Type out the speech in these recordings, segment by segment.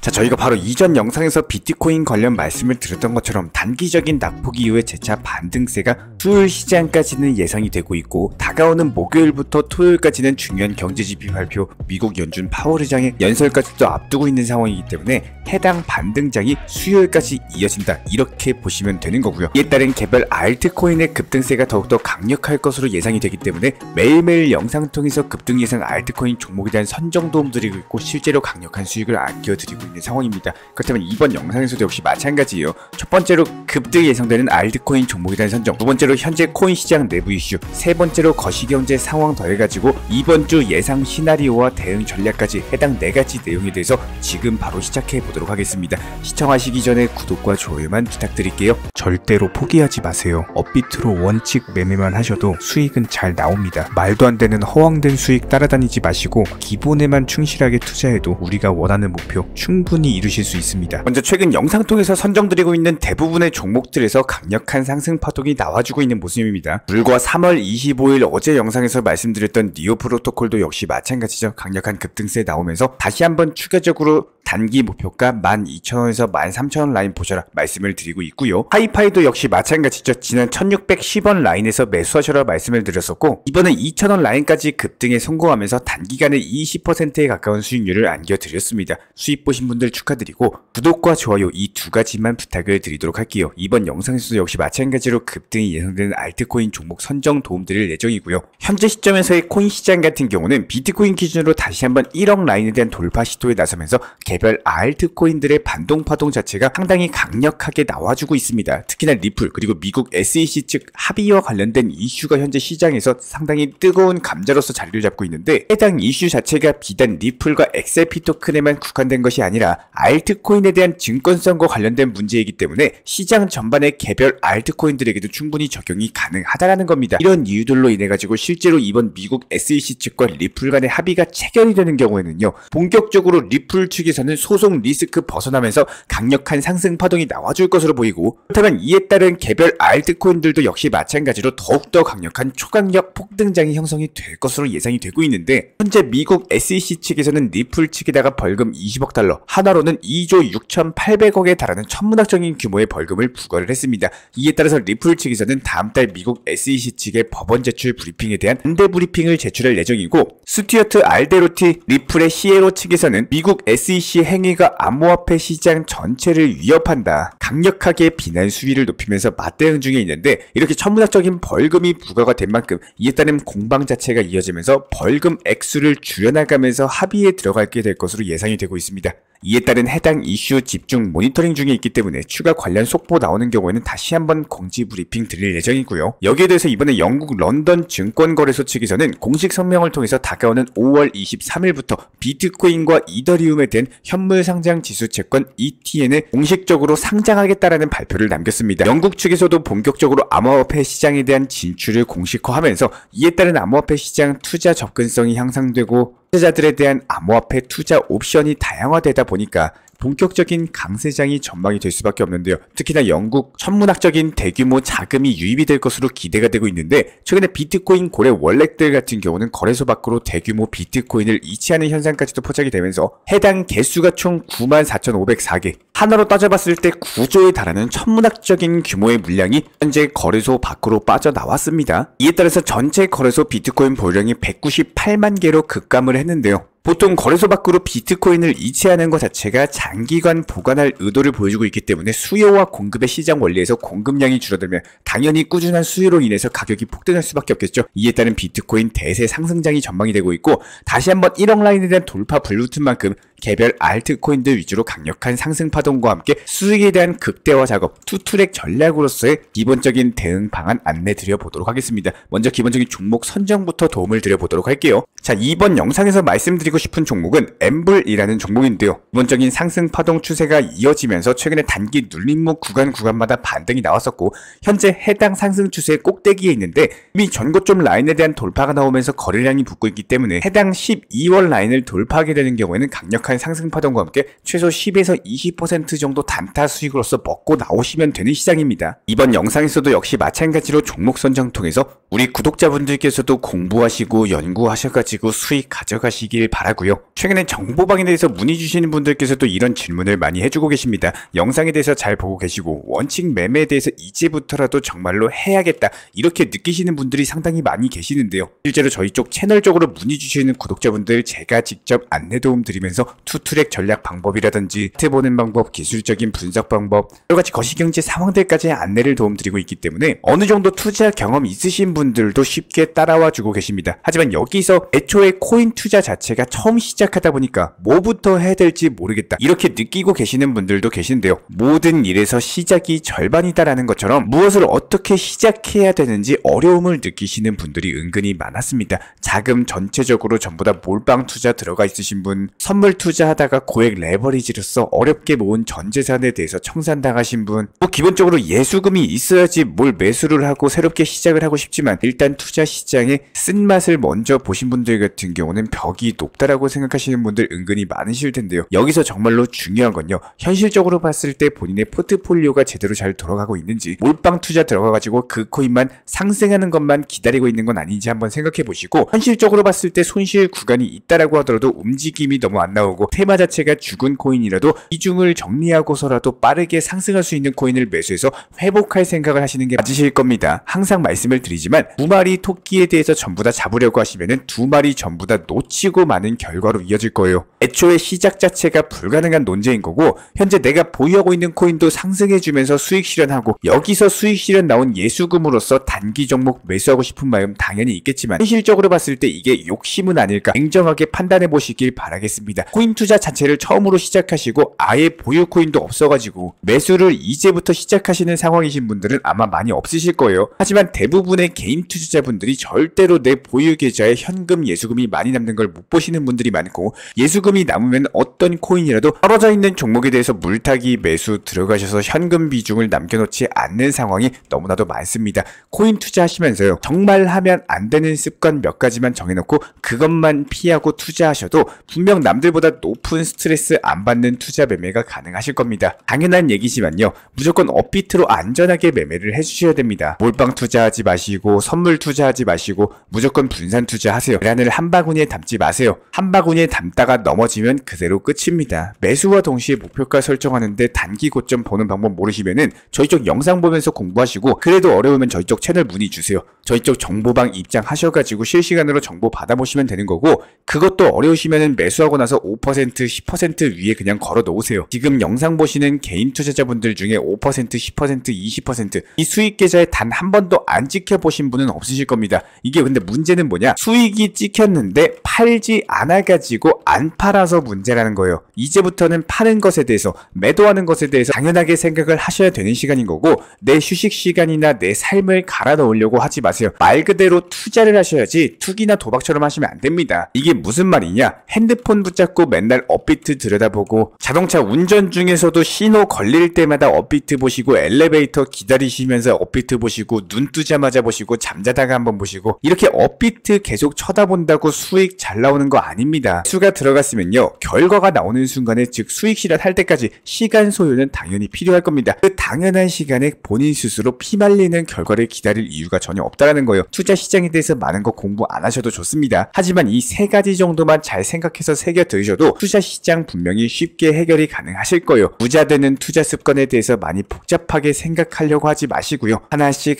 자, 저희가 바로 이전 영상에서 비트코인 관련 말씀을 드렸던 것처럼 단기적인 낙폭 이후에 재차 반등세가 수요일 시장까지는 예상이 되고 있고, 다가오는 목요일부터 토요일까지는 중요한 경제지표 발표, 미국 연준 파월 의장의 연설까지도 앞두고 있는 상황이기 때문에 해당 반등장이 수요일까지 이어진다, 이렇게 보시면 되는 거고요. 이에 따른 개별 알트코인의 급등세가 더욱더 강력할 것으로 예상이 되기 때문에 매일매일 영상 통해서 급등 예상 알트코인 종목에 대한 선정 도움 드리고 있고, 실제로 강력한 수익을 안겨드리고 있는 상황입니다. 그렇다면 이번 영상에서도 역시 마찬가지예요. 첫 번째로 급등 예상되는 알트코인 종목에 대한 선정, 두 번째로 현재 코인 시장 내부 이슈, 세 번째로 거시경제 상황 더해가지고 이번 주 예상 시나리오와 대응 전략까지 해당 4가지 내용에 대해서 지금 바로 시작해 보도록 하겠습니다. 시청하시기 전에 구독과 좋아요만 부탁드릴게요. 절대로 포기하지 마세요. 업비트로 원칙 매매만 하셔도 수익은 잘 나옵니다. 말도 안 되는 허황된 수익 따라다니지 마시고 기본에만 충실하게 투자해도 우리가 원하는 목표 충분히 이루실 수 있습니다. 먼저 최근 영상 통해서 선정드리고 있는 대부분의 종목들에서 강력한 상승 파동이 나와주고 있는 모습입니다. 불과 3월 25일 어제 영상에서 말씀드렸던 니오 프로토콜도 역시 마찬가지죠. 강력한 급등세 나오면서 다시 한번 추가적으로 단기 목표가 12,000원에서 13,000원 라인 보셔라 말씀을 드리고 있고요. 하이파이도 역시 마찬가지죠. 지난 1610원 라인에서 매수하셔라 말씀을 드렸었고, 이번에 2,000원 라인까지 급등에 성공하면서 단기간에 20%에 가까운 수익률을 안겨드렸습니다. 수익 보신 분들 축하드리고, 구독과 좋아요 이 2가지만 부탁을 드리도록 할게요. 이번 영상에서도 역시 마찬가지로 급등이 예상되는 알트코인 종목 선정 도움드릴 예정이고요. 현재 시점에서의 코인 시장 같은 경우는 비트코인 기준으로 다시 한번 1억 라인에 대한 돌파 시도에 나서면서 개별 알트코인들의 반동 파동 자체가 상당히 강력하게 나와주고 있습니다. 특히나 리플 그리고 미국 SEC 측 합의와 관련된 이슈가 현재 시장에서 상당히 뜨거운 감자로서 자리를 잡고 있는데, 해당 이슈 자체가 비단 리플과 XRP 토큰에만 국한된 것이 아니라 알트코인에 대한 증권성과 관련된 문제이기 때문에 시장 전반의 개별 알트코인들에게도 충분히 적용이 가능하다라는 겁니다. 이런 이유들로 인해 가지고 실제로 이번 미국 SEC 측과 리플 간의 합의가 체결이 되는 경우에는요, 본격적으로 리플 측에서는 소송 리스크 벗어나면서 강력한 상승 파동이 나와줄 것으로 보이고, 그렇다면 이에 따른 개별 알트코인들도 역시 마찬가지로 더욱더 강력한 초강력 폭등장이 형성이 될 것으로 예상이 되고 있는데, 현재 미국 SEC 측에서는 리플 측에다가 벌금 20억 달러, 하나로는 2조 6,800억에 달하는 천문학적인 규모의 벌금을 부과를 했습니다. 이에 따라서 리플 측에서는 다음 달 미국 SEC 측의 법원 제출 브리핑에 대한 반대 브리핑을 제출할 예정이고, 스튜어트 알데로티 리플의 CLO 측에서는 미국 SEC 행위가 암호화폐 시장 전체를 위협한다, 강력하게 비난 수위를 높이면서 맞대응 중에 있는데, 이렇게 천문학적인 벌금이 부과가 된 만큼 이에 따른 공방 자체가 이어지면서 벌금 액수를 줄여나가면서 합의에 들어가게 될 것으로 예상이 되고 있습니다. 이에 따른 해당 이슈 집중 모니터링 중에 있기 때문에 추가 관련 속보 나오는 경우에는 다시 한번 공지 브리핑 드릴 예정이고요. 여기에 대해서 이번에 영국 런던 증권거래소 측에서는 공식 성명을 통해서 다가오는 5월 23일부터 비트코인과 이더리움에 대한 현물 상장 지수 채권 ETN을 공식적으로 상장하겠다라는 발표를 남겼습니다. 영국 측에서도 본격적으로 암호화폐 시장에 대한 진출을 공식화하면서 이에 따른 암호화폐 시장 투자 접근성이 향상되고 투자자들에 대한 암호화폐 투자 옵션이 다양화되다 보니까 본격적인 강세장이 전망이 될 수밖에 없는데요. 특히나 영국 천문학적인 대규모 자금이 유입이 될 것으로 기대가 되고 있는데, 최근에 비트코인 거래 원렉들 같은 경우는 거래소 밖으로 대규모 비트코인을 이체하는 현상까지도 포착이 되면서 해당 개수가 총 94,504개, 하나로 따져봤을 때 9조에 달하는 천문학적인 규모의 물량이 현재 거래소 밖으로 빠져나왔습니다. 이에 따라서 전체 거래소 비트코인 보유량이 198만 개로 급감을 했는데요. 보통 거래소 밖으로 비트코인을 이체하는 것 자체가 장기간 보관할 의도를 보여주고 있기 때문에 수요와 공급의 시장 원리에서 공급량이 줄어들면 당연히 꾸준한 수요로 인해서 가격이 폭등할 수밖에 없겠죠. 이에 따른 비트코인 대세 상승장이 전망이 되고 있고, 다시 한번 1억 라인에 대한 돌파 불붙은 만큼 개별 알트코인들 위주로 강력한 상승 파동과 함께 수익에 대한 극대화 작업, 투트랙 전략으로서의 기본적인 대응 방안 안내 드려보도록 하겠습니다. 먼저 기본적인 종목 선정부터 도움을 드려보도록 할게요. 자, 이번 영상에서 말씀드리고 싶은 종목은 엠블이라는 종목인데요. 기본적인 상승 파동 추세가 이어지면서 최근에 단기 눌림목 구간마다 반등이 나왔었고, 현재 해당 상승 추세의 꼭대기에 있는데 이미 전고점 라인에 대한 돌파가 나오면서 거래량이 붙고 있기 때문에 해당 12월 라인을 돌파하게 되는 경우에는 강력한 강력한 상승 파동과 함께 최소 10에서 20% 정도 단타 수익으로서 먹고 나오시면 되는 시장입니다. 이번 영상에서도 역시 마찬가지로 종목 선정 통해서 우리 구독자분들께서도 공부하시고 연구하셔가지고 수익 가져가시길 바라고요. 최근에 정보방에 대해서 문의 주시는 분들께서도 이런 질문을 많이 해주고 계십니다. 영상에 대해서 잘 보고 계시고 원칙 매매에 대해서 이제부터라도 정말로 해야겠다 이렇게 느끼시는 분들이 상당히 많이 계시는데요. 실제로 저희 쪽 채널 쪽으로 문의 주시는 구독자분들 제가 직접 안내 도움 드리면서 투트랙 전략 방법이라든지 차트 보는 방법, 기술적인 분석 방법, 여러가지 거시경제 상황들까지 안내를 도움드리고 있기 때문에 어느 정도 투자 경험 있으신 분들도 쉽게 따라와 주고 계십니다. 하지만 여기서 애초에 코인 투자 자체가 처음 시작하다 보니까 뭐부터 해야 될지 모르겠다 이렇게 느끼고 계시는 분들도 계신데요. 모든 일에서 시작이 절반이다라는 것처럼 무엇을 어떻게 시작해야 되는지 어려움을 느끼시는 분들이 은근히 많았습니다. 자금 전체적으로 전부 다 몰빵 투자 들어가 있으신 분, 선물 투자하다가 고액 레버리지로서 어렵게 모은 전재산에 대해서 청산당하신 분, 뭐 기본적으로 예수금이 있어야지 뭘 매수를 하고 새롭게 시작을 하고 싶지만 일단 투자 시장에 쓴맛을 먼저 보신 분들 같은 경우는 벽이 높다라고 생각하시는 분들 은근히 많으실 텐데요. 여기서 정말로 중요한 건요, 현실적으로 봤을 때 본인의 포트폴리오가 제대로 잘 돌아가고 있는지, 몰빵 투자 들어가가지고 그 코인만 상승하는 것만 기다리고 있는 건 아닌지 한번 생각해 보시고, 현실적으로 봤을 때 손실 구간이 있다라고 하더라도 움직임이 너무 안 나오고 테마 자체가 죽은 코인이라도 이중을 정리하고서라도 빠르게 상승할 수 있는 코인을 매수해서 회복할 생각을 하시는 게 맞으실 겁니다. 항상 말씀을 드리지만 두 마리 토끼에 대해서 전부 다 잡으려고 하시면은 두 마리 전부 다 놓치고 마는 결과로 이어질 거예요. 애초에 시작 자체가 불가능한 논제인 거고, 현재 내가 보유하고 있는 코인도 상승해주면서 수익 실현하고 여기서 수익 실현 나온 예수금으로서 단기 종목 매수하고 싶은 마음 당연히 있겠지만 현실적으로 봤을 때 이게 욕심은 아닐까 냉정하게 판단해 보시길 바라겠습니다. 코인 투자 자체를 처음으로 시작하시고 아예 보유 코인도 없어가지고 매수를 이제부터 시작하시는 상황이신 분들은 아마 많이 없으실 거예요. 하지만 대부분의 개인 투자자분들이 절대로 내 보유 계좌에 현금 예수금이 많이 남는 걸 못 보시는 분들이 많고, 예수금이 남으면 어떤 코인이라도 떨어져 있는 종목에 대해서 물타기 매수 들어가셔서 현금 비중을 남겨놓지 않는 상황이 너무나도 많습니다. 코인 투자하시면서요, 정말 하면 안 되는 습관 몇 가지만 정해놓고 그것만 피하고 투자하셔도 분명 남들보다 높은 스트레스 안 받는 투자 매매가 가능하실 겁니다. 당연한 얘기지만요, 무조건 업비트로 안전하게 매매를 해주셔야 됩니다. 몰빵 투자하지 마시고 선물 투자하지 마시고 무조건 분산 투자하세요. 계란을 한 바구니에 담지 마세요. 한 바구니에 담다가 넘어지면 그대로 끝입니다. 매수와 동시에 목표가 설정하는데 단기 고점 보는 방법 모르시면은 저희 쪽 영상 보면서 공부하시고, 그래도 어려우면 저희 쪽 채널 문의 주세요. 저희 쪽 정보방 입장하셔가지고 실시간으로 정보 받아보시면 되는 거고, 그것도 어려우시면은 매수하고 나서 5%, 10% 위에 그냥 걸어 놓으세요. 지금 영상 보시는 개인 투자자분들 중에 5%, 10%, 20% 이 수익 계좌에 단 한 번도 안 찍혀보신 분은 없으실 겁니다. 이게 근데 문제는 뭐냐, 수익이 찍혔는데 팔지 않아가지고 안 팔아서 문제라는 거예요. 이제부터는 파는 것에 대해서, 매도하는 것에 대해서 당연하게 생각을 하셔야 되는 시간인 거고, 내 휴식 시간이나 내 삶을 갈아 넣으려고 하지 마세요. 말 그대로 투자를 하셔야지 투기나 도박처럼 하시면 안 됩니다. 이게 무슨 말이냐, 핸드폰 붙잡고 맨날 업비트 들여다보고, 자동차 운전 중에서도 신호 걸릴 때마다 업비트 보시고, 엘리베이터 기다리시면서 업비트 보시고, 눈 뜨자마자 보시고, 잠자다가 한번 보시고, 이렇게 업비트 계속 쳐다본다고 수익 잘 나오는 거 아닙니다. 수가 들어갔으면요, 결과가 나오는 순간에, 즉 수익 실현할 때까지 시간 소요는 당연히 필요할 겁니다. 그 당연한 시간에 본인 스스로 피말리는 결과를 기다릴 이유가 전혀 없다라는 거예요. 투자 시장에 대해서 많은 거 공부 안 하셔도 좋습니다. 하지만 이 세 가지 정도만 잘 생각해서 새겨 들으셔도 투자 시장 분명히 쉽게 해결이 가능하실 거예요. 부자 되는 투자 습관에 대해서 많이 복잡하게 생각하려고 하지 마시고요, 하나씩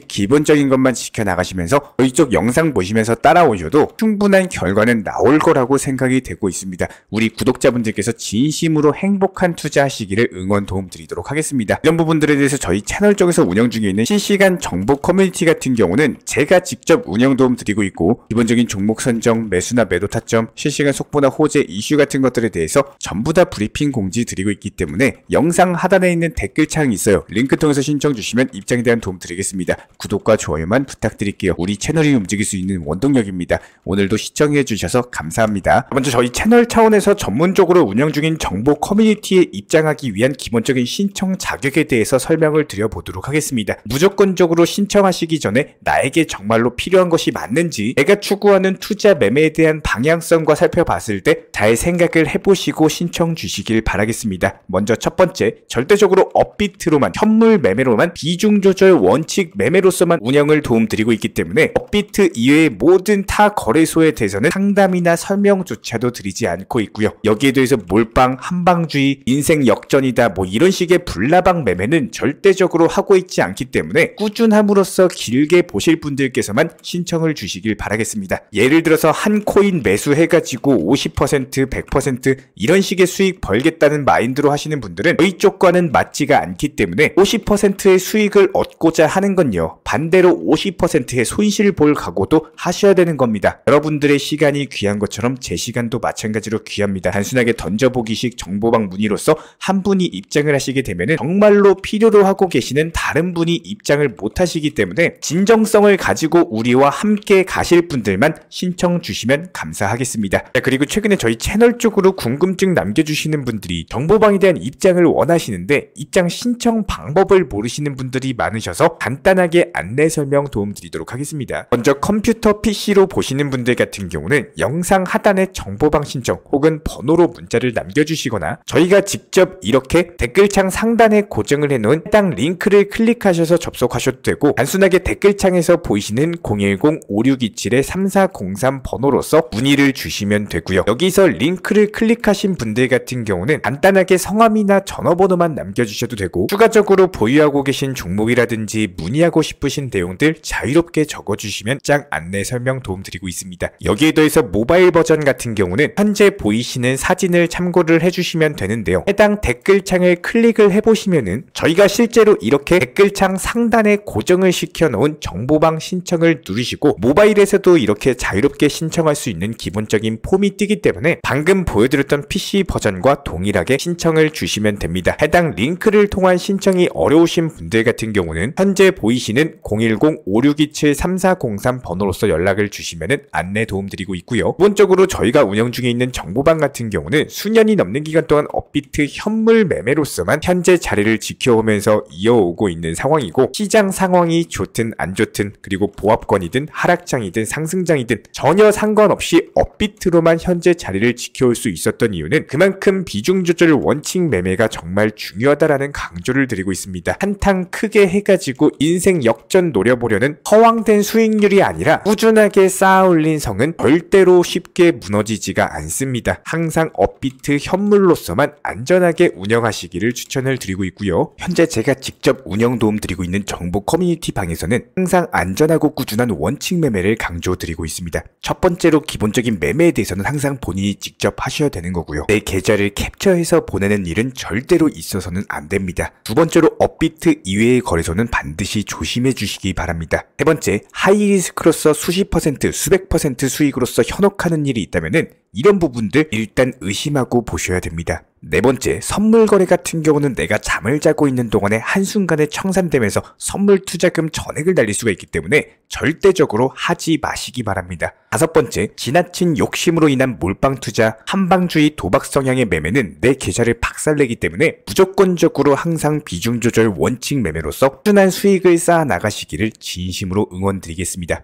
기본적인 것만 지켜나가시면서 이쪽 영상 보시면서 따라오셔도 충분한 결과는 나올 거라고 생각이 되고 있습니다. 우리 구독자분들께서 진심으로 행복한 투자하시기를 응원 도움 드리도록 하겠습니다. 이런 부분들에 대해서 저희 채널 쪽에서 운영 중에 있는 실시간 정보 커뮤니티 같은 경우는 제가 직접 운영 도움 드리고 있고, 기본적인 종목 선정, 매수나 매도 타점, 실시간 속보나 호재, 이슈 같은 것들에 대해서 전부 다 브리핑 공지 드리고 있기 때문에 영상 하단에 있는 댓글창이 있어요. 링크 통해서 신청 주시면 입장에 대한 도움 드리겠습니다. 구독과 좋아요만 부탁드릴게요. 우리 채널이 움직일 수 있는 원동력입니다. 오늘도 시청해 주셔서 감사합니다. 먼저 저희 채널 차원에서 전문적으로 운영 중인 정보 커뮤니티에 입장하기 위한 기본적인 신청 자격에 대해서 설명을 드려보도록 하겠습니다. 무조건적으로 신청하시기 전에 나에게 정말로 필요한 것이 맞는지, 내가 추구하는 투자 매매에 대한 방향성과 살펴봤을 때 잘 생각을 해보시고 신청 주시길 바라겠습니다. 먼저 첫 번째, 절대적으로 업비트로만, 현물 매매로만, 비중 조절 원칙 매매로서만 운영을 도움드리고 있기 때문에 업비트 이외의 모든 타 거래소에 대해서는 상담이나 설명조차도 드리지 않고 있고요. 여기에 대해서 몰빵, 한방주의, 인생 역전이다 뭐 이런 식의 불나방 매매는 절대적으로 하고 있지 않기 때문에 꾸준함으로써 길게 보실 분들께서만 신청을 주시길 바라겠습니다. 예를 들어서 한 코인 매수해가지고 50%, 100% 이런 식의 수익 벌겠다는 마인드로 하시는 분들은 저희 쪽과는 맞지가 않기 때문에 50%의 수익을 얻고자 하는 건요, 반대로 50%의 손실 볼 각오도 하셔야 되는 겁니다. 여러분들의 시간이 귀한 것처럼 제 시간도 마찬가지로 귀합니다. 단순하게 던져보기식 정보방 문의로서 한 분이 입장을 하시게 되면 정말로 필요로 하고 계시는 다른 분이 입장을 못 하시기 때문에 진정성을 가지고 우리와 함께 가실 분들만 신청 주시면 감사하겠습니다. 자, 그리고 최근에 저희 채널 쪽으로 궁금증 남겨주시는 분들이 정보방에 대한 입장을 원하시는데 입장 신청 방법을 모르시는 분들이 많으셔서 간단하게 안내 설명 도움드리도록 하겠습니다. 먼저 컴퓨터 PC로 보시는 분들 같은 경우는 영상 하단에 정보방 신청 혹은 번호로 문자를 남겨주시거나 저희가 직접 이렇게 댓글창 상단에 고정을 해놓은 해당 링크를 클릭하셔서 접속하셔도 되고, 단순하게 댓글창에서 보이시는 010-5627-3403 번호로서 문의를 주시면 되고요. 여기서 링크를 클릭하신 분들 같은 경우는 간단하게 성함이나 전화번호만 남겨주셔도 되고, 추가적으로 보유하고 계신 종목이라든지 문의하고 싶으신 내용들 자유롭게 적어주시면 짱 안내 설명 도움드리고 있습니다. 여기에 더해서 모바일 버전 같은 경우는 현재 보이시는 사진을 참고를 해주시면 되는데요. 해당 댓글창을 클릭을 해보시면은 저희가 실제로 이렇게 댓글창 상단에 고정을 시켜놓은 정보방 신청을 누르시고 모바일에서도 이렇게 자유롭게 신청할 수 있는 기본적인 폼이 뜨기 때문에 방금 보여드렸던 PC 버전과 동일하게 신청을 주시면 됩니다. 해당 링크를 통한 신청이 어려우신 분들 같은 경우는 현재 보이시는 010-5627-3403 번호로서 연락을 주시면 안내 도움드리고 있고요. 기본적으로 저희가 운영 중에 있는 정보방 같은 경우는 수년이 넘는 기간 동안 업비트 현물 매매로서만 현재 자리를 지켜오면서 이어오고 있는 상황이고, 시장 상황이 좋든 안 좋든 그리고 보합권이든 하락장이든 상승장이든 전혀 상관없이 업비트로만 현재 자리를 지켜올 수 있었던 이유는 그만큼 비중 조절 원칙 매매가 정말 중요하다라는 강조를 드리고 있습니다. 한탕 크게 해가지고 인생 역전 노려보려는 허황된 수익률이 아니라 꾸준하게 쌓아올린 성은 절대로 쉽게 무너지지가 않습니다. 항상 업비트 현물로서만 안전하게 운영하시기를 추천을 드리고 있고요. 현재 제가 직접 운영 도움 드리고 있는 정보 커뮤니티 방에서는 항상 안전하고 꾸준한 원칙 매매를 강조드리고 있습니다. 첫 번째로 기본적인 매매에 대해서는 항상 본인이 직접 하셔야 되는 거고요. 내 계좌를 캡처해서 보내는 일은 절대로 있어서는 안 됩니다. 두 번째로 업비트 이외의 거래소는 반드시 조심해 주시기 바랍니다. 세 번째, 하이리스크로서 수십 퍼센트, 수백 퍼센트 수익으로서 현혹하는 일이 있다면은 이런 부분들 일단 의심하고 보셔야 됩니다. 네 번째, 선물 거래 같은 경우는 내가 잠을 자고 있는 동안에 한순간에 청산되면서 선물 투자금 전액을 날릴 수가 있기 때문에 절대적으로 하지 마시기 바랍니다. 다섯 번째, 지나친 욕심으로 인한 몰빵 투자, 한방주의 도박 성향의 매매는 내 계좌를 박살내기 때문에 무조건적으로 항상 비중 조절 원칙 매매로서 꾸준한 수익을 쌓아 나가시기를 진심으로 응원드리겠습니다.